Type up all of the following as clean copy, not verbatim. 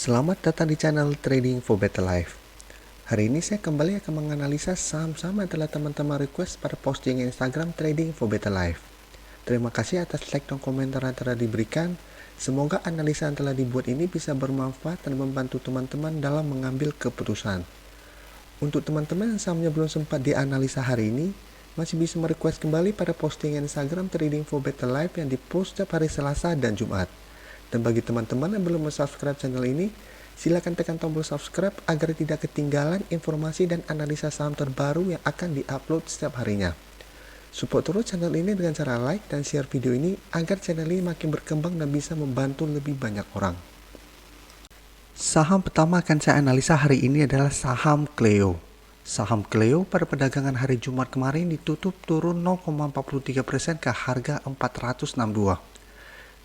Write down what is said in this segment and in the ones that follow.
Selamat datang di channel Trading for Better Life. Hari ini saya kembali akan menganalisa saham-saham yang telah teman-teman request pada posting Instagram Trading for Better Life. Terima kasih atas like dan komentar yang telah diberikan. Semoga analisa yang telah dibuat ini bisa bermanfaat dan membantu teman-teman dalam mengambil keputusan. Untuk teman-teman yang sahamnya belum sempat dianalisa hari ini, masih bisa merequest kembali pada posting Instagram Trading for Better Life yang dipost setiap hari Selasa dan Jumat. Dan bagi teman-teman yang belum subscribe channel ini, silakan tekan tombol subscribe agar tidak ketinggalan informasi dan analisa saham terbaru yang akan diupload setiap harinya. Support terus channel ini dengan cara like dan share video ini agar channel ini makin berkembang dan bisa membantu lebih banyak orang. Saham pertama akan saya analisa hari ini adalah saham Cleo. Saham Cleo pada perdagangan hari Jumat kemarin ditutup turun 0,43% ke harga 462.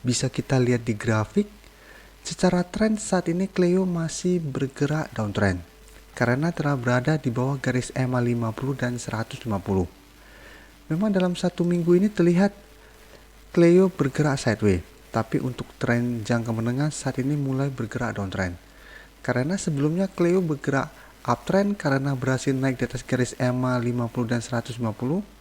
Bisa kita lihat di grafik, secara tren saat ini Cleo masih bergerak downtrend karena telah berada di bawah garis EMA 50 dan 150. Memang dalam satu minggu ini terlihat Cleo bergerak sideways, tapi untuk tren jangka menengah saat ini mulai bergerak downtrend. Karena sebelumnya Cleo bergerak uptrend karena berhasil naik di atas garis EMA 50 dan 150.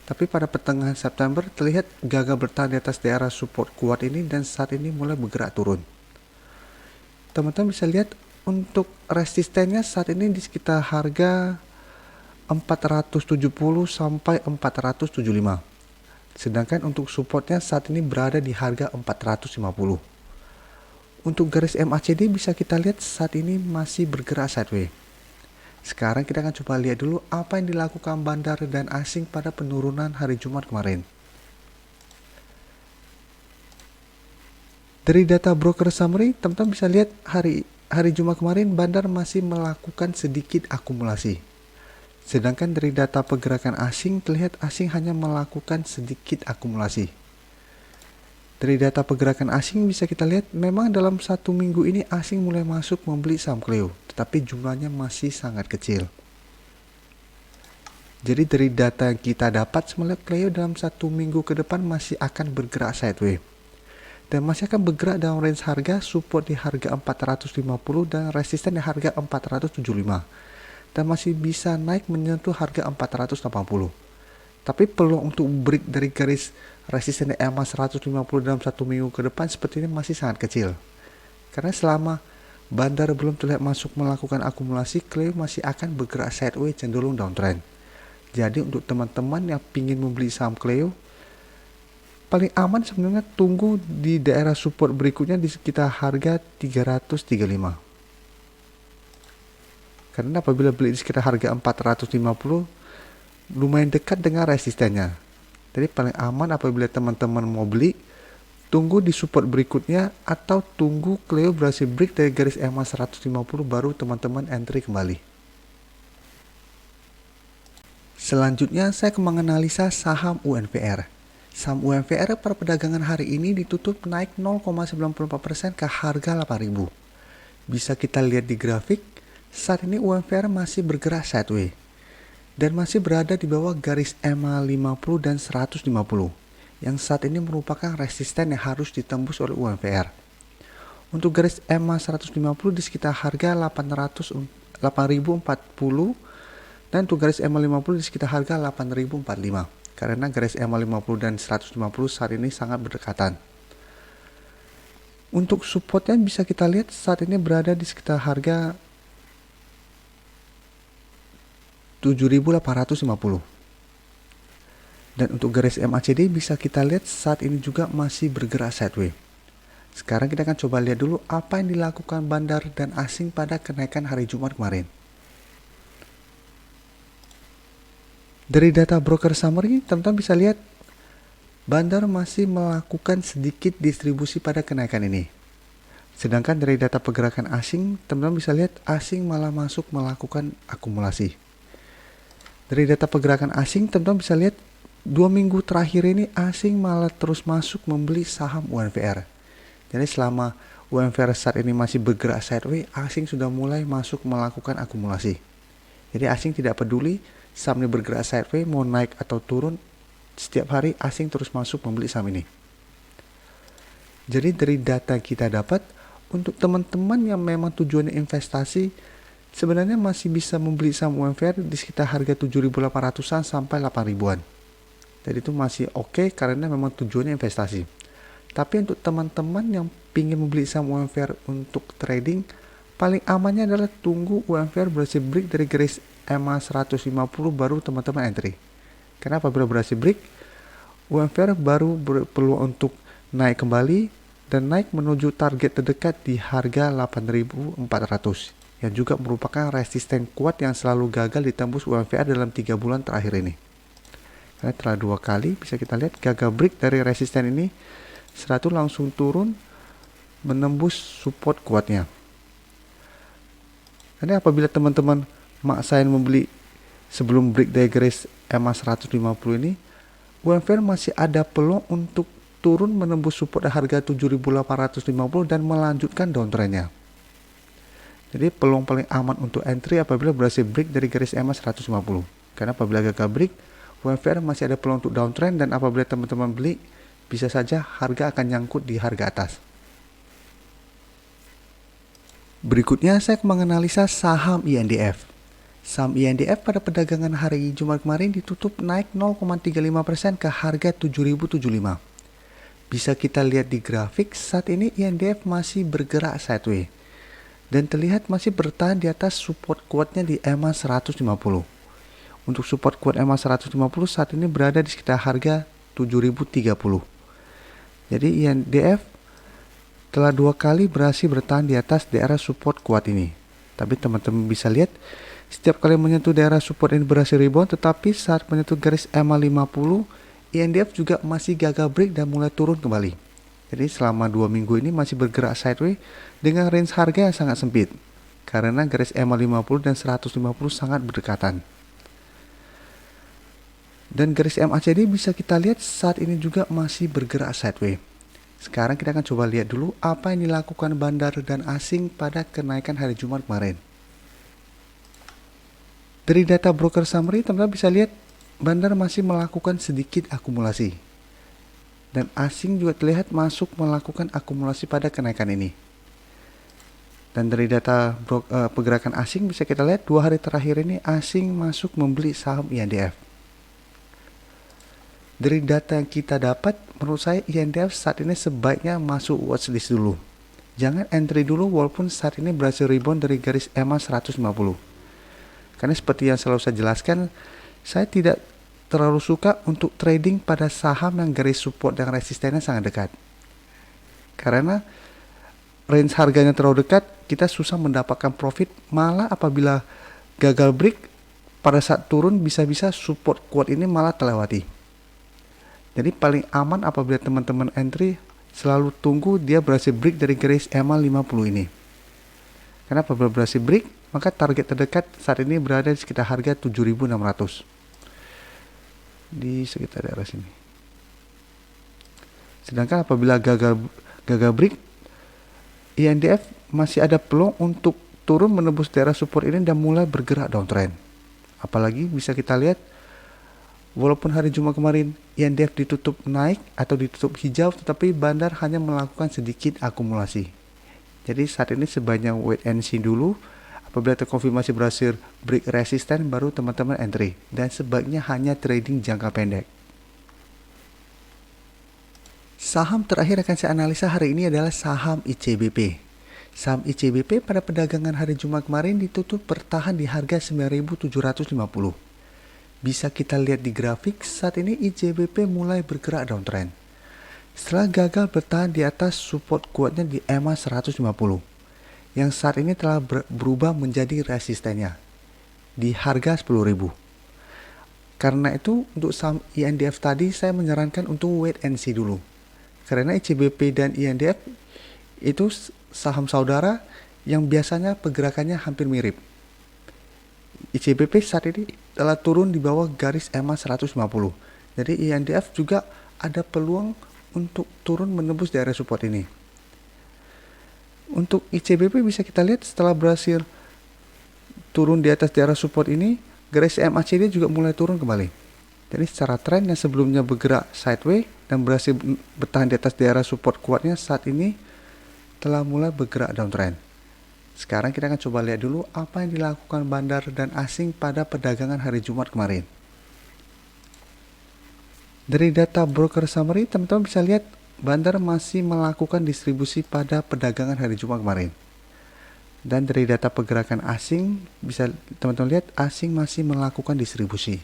Tapi pada pertengahan September terlihat gagal bertahan di atas daerah support kuat ini dan saat ini mulai bergerak turun. Teman-teman bisa lihat untuk resistennya saat ini di sekitar harga 470 sampai 475. Sedangkan untuk supportnya saat ini berada di harga 450. Untuk garis MACD bisa kita lihat saat ini masih bergerak sideways. Sekarang kita akan coba lihat dulu apa yang dilakukan bandar dan asing pada penurunan hari Jumat kemarin. Dari data broker summary, teman-teman bisa lihat hari Jumat kemarin bandar masih melakukan sedikit akumulasi. Sedangkan dari data pergerakan asing terlihat asing hanya melakukan sedikit akumulasi. Dari data pergerakan asing bisa kita lihat memang dalam satu minggu ini asing mulai masuk membeli saham Cleo, tetapi jumlahnya masih sangat kecil. Jadi dari data yang kita dapat sebenarnya Cleo dalam satu minggu ke depan masih akan bergerak sideways. Dan masih akan bergerak dalam range harga support di harga 450 dan resisten di harga 475. Dan masih bisa naik menyentuh harga 480. Tapi peluang untuk break dari garis resisten EMA 150 dalam satu minggu ke depan sepertinya masih sangat kecil. Karena selama bandar belum terlihat masuk melakukan akumulasi, Cleo masih akan bergerak sideways cenderung downtrend. Jadi untuk teman-teman yang ingin membeli saham Cleo, paling aman sebenarnya tunggu di daerah support berikutnya di sekitar harga 335. Karena apabila beli di sekitar harga 450, lumayan dekat dengan resistennya. Jadi paling aman apabila teman-teman mau beli, tunggu di support berikutnya atau tunggu Cleo berhasil break dari garis EMA 150 baru teman-teman entry kembali. Selanjutnya saya akan menganalisa saham UNVR. Saham UNVR pada perdagangan hari ini ditutup naik 0,94% ke harga 8.000. Bisa kita lihat di grafik, saat ini UNVR masih bergerak sideways dan masih berada di bawah garis EMA 50 dan 150 yang saat ini merupakan resisten yang harus ditembus oleh UNVR. Untuk garis EMA 150 di sekitar harga 8.040 dan untuk garis EMA 50 di sekitar harga 8.045 karena garis EMA 50 dan 150 saat ini sangat berdekatan. Untuk supportnya bisa kita lihat saat ini berada di sekitar harga 7.850. Dan untuk garis MACD bisa kita lihat saat ini juga masih bergerak sideways. Sekarang kita akan coba lihat dulu apa yang dilakukan bandar dan asing pada kenaikan hari Jumat kemarin. Dari data broker summary, teman-teman bisa lihat bandar masih melakukan sedikit distribusi pada kenaikan ini. Sedangkan dari data pergerakan asing, teman-teman bisa lihat asing malah masuk melakukan akumulasi. Dari data pergerakan asing, teman-teman bisa lihat 2 minggu terakhir ini asing malah terus masuk membeli saham UNVR. Jadi selama UNVR saat ini masih bergerak sideways, asing sudah mulai masuk melakukan akumulasi. Jadi asing tidak peduli saham ini bergerak sideways mau naik atau turun, setiap hari asing terus masuk membeli saham ini. Jadi dari data kita dapat untuk teman-teman yang memang tujuannya investasi, sebenarnya masih bisa membeli saham UMVR di sekitar harga 7.800-an sampai 8.000-an. Jadi itu masih oke karena memang tujuannya investasi. Tapi untuk teman-teman yang ingin membeli saham UMVR untuk trading, paling amannya adalah tunggu UMVR berhasil break dari garis EMA 150 baru teman-teman entry. Karena apabila berhasil break, UMVR baru berpeluang untuk naik kembali dan naik menuju target terdekat di harga 8.400 yang juga merupakan resisten kuat yang selalu gagal ditembus UMVR dalam 3 bulan terakhir ini. Karena telah 2 kali bisa kita lihat gagal break dari resisten ini, setelah itu langsung turun menembus support kuatnya. Jadi apabila teman-teman maksain membeli sebelum break dari garis EMA 150 ini, UMVR masih ada peluang untuk turun menembus support harga 7.850 dan melanjutkan downtrendnya. Jadi peluang paling aman untuk entry apabila berhasil break dari garis EMA 150. Karena apabila gagal break, UMVR masih ada peluang untuk downtrend dan apabila teman-teman beli, bisa saja harga akan nyangkut di harga atas. Berikutnya saya menganalisa saham INDF. Saham INDF pada perdagangan hari Jumat kemarin ditutup naik 0,35% ke harga 7.075. Bisa kita lihat di grafik, saat ini INDF masih bergerak sideways dan terlihat masih bertahan di atas support kuatnya di EMA 150. Untuk support kuat EMA 150 saat ini berada di sekitar harga 7.030. Jadi INDF telah 2 kali berhasil bertahan di atas daerah support kuat ini. Tapi teman-teman bisa lihat, setiap kali menyentuh daerah support ini berhasil rebound, tetapi saat menyentuh garis EMA 50, INDF juga masih gagal break dan mulai turun kembali. Jadi selama 2 minggu ini masih bergerak sideways dengan range harga yang sangat sempit. Karena garis EMA 50 dan 150 sangat berdekatan. Dan garis MACD bisa kita lihat saat ini juga masih bergerak sideways. Sekarang kita akan coba lihat dulu apa yang dilakukan bandar dan asing pada kenaikan hari Jumat kemarin. Dari data broker summary, teman-teman bisa lihat bandar masih melakukan sedikit akumulasi. Dan asing juga terlihat masuk melakukan akumulasi pada kenaikan ini. Dan dari data pergerakan asing bisa kita lihat 2 hari terakhir ini asing masuk membeli saham INDF. Dari data yang kita dapat, menurut saya INDF saat ini sebaiknya masuk watchlist dulu. Jangan entry dulu walaupun saat ini berhasil rebound dari garis EMA 150. Karena seperti yang selalu saya jelaskan, saya tidak terlalu suka untuk trading pada saham yang garis support dan resistennya sangat dekat. Karena range harganya terlalu dekat, kita susah mendapatkan profit. Malah apabila gagal break, pada saat turun bisa-bisa support kuat ini malah terlewati. Jadi paling aman apabila teman-teman entry selalu tunggu dia berhasil break dari garis EMA 50 ini. Karena apabila berhasil break, maka target terdekat saat ini berada di sekitar harga 7.600. Di sekitar daerah sini. Sedangkan apabila gagal break, INDF masih ada peluang untuk turun menembus daerah support ini dan mulai bergerak downtrend. Apalagi bisa kita lihat walaupun hari Jumat kemarin INDF ditutup naik atau ditutup hijau, tetapi bandar hanya melakukan sedikit akumulasi. Jadi saat ini sebaiknya wait and see dulu. Apabila terkonfirmasi berhasil break resisten, baru teman-teman entry. Dan sebaiknya hanya trading jangka pendek. Saham terakhir akan saya analisa hari ini adalah saham ICBP. Saham ICBP pada perdagangan hari Jumat kemarin ditutup bertahan di harga 9.750. Bisa kita lihat di grafik, saat ini ICBP mulai bergerak downtrend. Setelah gagal bertahan di atas support kuatnya di EMA 150, yang saat ini telah berubah menjadi resistennya di harga 10.000. Karena itu untuk saham INDF tadi saya menyarankan untuk wait and see dulu. Karena ICBP dan INDF itu saham saudara yang biasanya pergerakannya hampir mirip. ICBP saat ini telah turun di bawah garis EMA 150. Jadi INDF juga ada peluang untuk turun menembus daerah support ini. Untuk ICBP bisa kita lihat setelah berhasil turun di atas daerah support ini, garis MACD juga mulai turun kembali. Jadi secara tren yang sebelumnya bergerak sideways dan berhasil bertahan di atas daerah support kuatnya, saat ini telah mulai bergerak downtrend. Sekarang kita akan coba lihat dulu apa yang dilakukan bandar dan asing pada perdagangan hari Jumat kemarin. Dari data broker summary, teman-teman bisa lihat bandar masih melakukan distribusi pada perdagangan hari Jumat kemarin. Dan dari data pergerakan asing, bisa teman-teman lihat asing masih melakukan distribusi.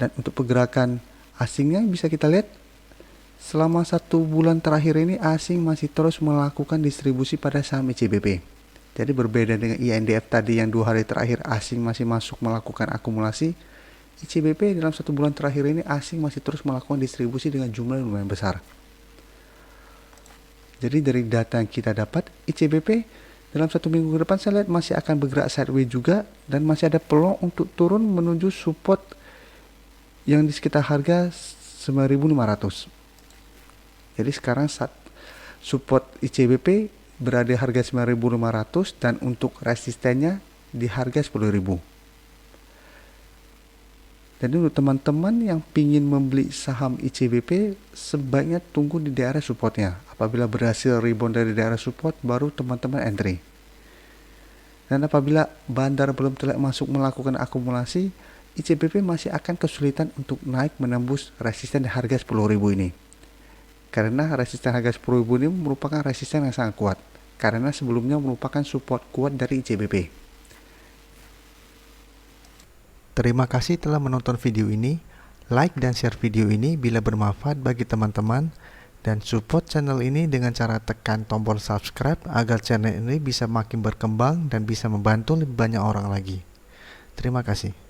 Dan untuk pergerakan asingnya bisa kita lihat selama 1 bulan terakhir ini asing masih terus melakukan distribusi pada saham ICBP. Jadi berbeda dengan INDF tadi yang 2 hari terakhir asing masih masuk melakukan akumulasi, ICBP dalam 1 bulan terakhir ini asing masih terus melakukan distribusi dengan jumlah yang lumayan besar. Jadi dari data yang kita dapat, ICBP dalam 1 minggu ke depan saya lihat masih akan bergerak sideways juga dan masih ada peluang untuk turun menuju support yang di sekitar harga 9.500. Jadi sekarang support ICBP berada di harga 9.500 dan untuk resistennya di harga 10.000. Jadi untuk teman-teman yang ingin membeli saham ICBP sebaiknya tunggu di daerah supportnya. Apabila berhasil rebound dari daerah support baru teman-teman entry. Dan apabila bandar belum telah masuk melakukan akumulasi, ICBP masih akan kesulitan untuk naik menembus resisten di harga 10.000 ini. Karena resisten harga 10.000 ini merupakan resisten yang sangat kuat. Karena sebelumnya merupakan support kuat dari ICBP. Terima kasih telah menonton video ini. Like dan share video ini bila bermanfaat bagi teman-teman. Dan support channel ini dengan cara tekan tombol subscribe agar channel ini bisa makin berkembang dan bisa membantu lebih banyak orang lagi. Terima kasih.